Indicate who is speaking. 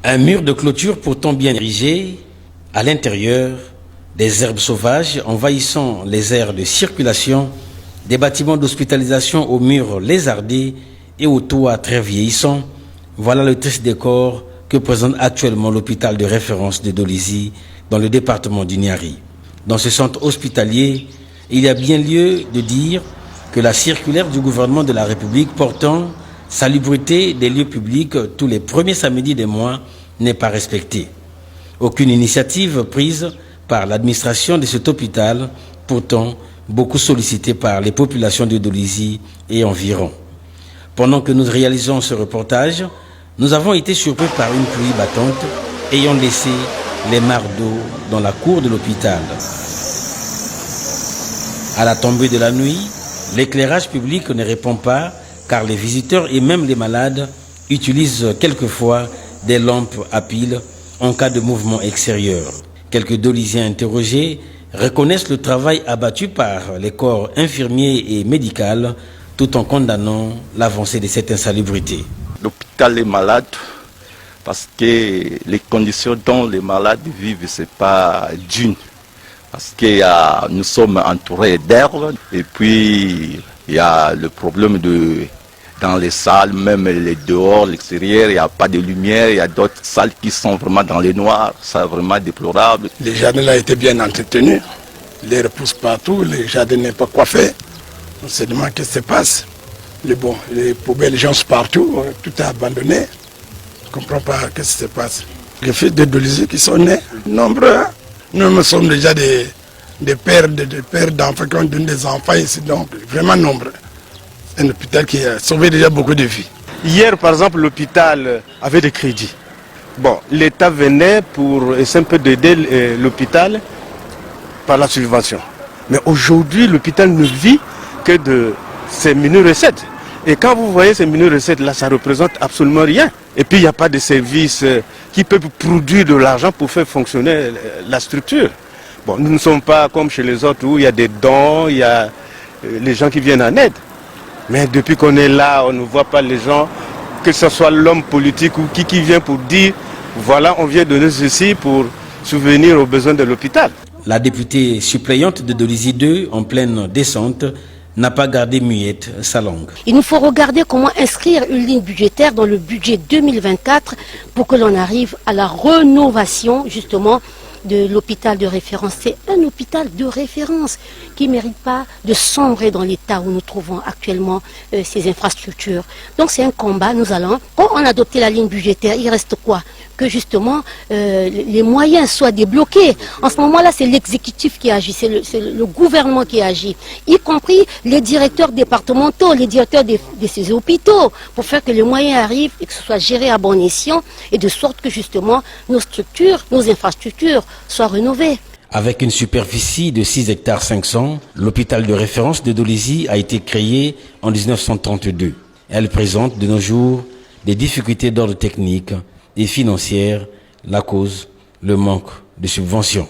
Speaker 1: Un mur de clôture pourtant bien érigé, à l'intérieur, des herbes sauvages envahissant les aires de circulation, des bâtiments d'hospitalisation aux murs lézardés et aux toits très vieillissants, voilà le triste décor que présente actuellement l'hôpital de référence de Dolisie dans le département du Niari. Dans ce centre hospitalier, il y a bien lieu de dire que la circulaire du gouvernement de la République portant salubrité des lieux publics tous les premiers samedis des mois n'est pas respectée. Aucune initiative prise par l'administration de cet hôpital, pourtant beaucoup sollicité par les populations de Dolisie et environ. Pendant que nous réalisons ce reportage, nous avons été surpris par une pluie battante ayant laissé les mares d'eau dans la cour de l'hôpital. À la tombée de la nuit, l'éclairage public ne répond pas car les visiteurs et même les malades utilisent quelquefois des lampes à piles en cas de mouvement extérieur. Quelques Dolisiens interrogés reconnaissent le travail abattu par les corps infirmiers et médicaux tout en condamnant l'avancée de cette insalubrité.
Speaker 2: L'hôpital est malade parce que les conditions dont les malades vivent, ce n'est pas d'une. Parce que nous sommes entourés d'herbes et puis il y a le problème dans les salles, même les dehors, l'extérieur, il n'y a pas de lumière, il y a d'autres salles qui sont vraiment dans les noirs, c'est vraiment déplorable.
Speaker 3: Les jardins là étaient bien entretenus, les repousse partout, les jardins n'est pas coiffés. On se demande qu'est-ce qui se passe. Les poubelles, les gens sont partout, tout est abandonné. On ne comprend pas qu'est-ce qui se passe. Les fils de Dolisie qui sont nés, nombreux. Nous sommes déjà des pères d'enfants qui ont donné des enfants ici, donc vraiment nombreux. C'est un hôpital qui a sauvé déjà beaucoup de vies.
Speaker 4: Hier, par exemple, l'hôpital avait des crédits. Bon, l'État venait pour essayer un peu d'aider l'hôpital par la subvention. Mais aujourd'hui, l'hôpital ne vit que de ces mini-recettes. Et quand vous voyez ces mini-recettes là, ça ne représente absolument rien. Et puis, il n'y a pas de service qui peut produire de l'argent pour faire fonctionner la structure. Bon, nous ne sommes pas comme chez les autres où il y a des dons, il y a les gens qui viennent en aide. Mais depuis qu'on est là, on ne voit pas les gens, que ce soit l'homme politique ou qui vient pour dire, voilà, on vient donner ceci pour subvenir aux besoins de l'hôpital.
Speaker 1: La députée suppléante de Dolisie 2, en pleine descente, n'a pas gardé muette sa langue.
Speaker 5: Il nous faut regarder comment inscrire une ligne budgétaire dans le budget 2024 pour que l'on arrive à la rénovation justement de l'hôpital de référence. C'est un hôpital de référence qui ne mérite pas de sombrer dans l'état où nous trouvons actuellement ces infrastructures. Donc c'est un combat, nous allons. Quand on a adopté la ligne budgétaire, il reste quoi? Que justement les moyens soient débloqués. En ce moment-là, c'est l'exécutif qui agit, c'est le gouvernement qui agit, y compris les directeurs départementaux, les directeurs de ces hôpitaux, pour faire que les moyens arrivent et que ce soit géré à bon escient et de sorte que justement nos structures, nos infrastructures soient rénovées.
Speaker 1: Avec une superficie de 6 hectares 500, l'hôpital de référence de Dolisie a été créé en 1932. Elle présente de nos jours des difficultés d'ordre technique et financière, la cause, le manque de subventions.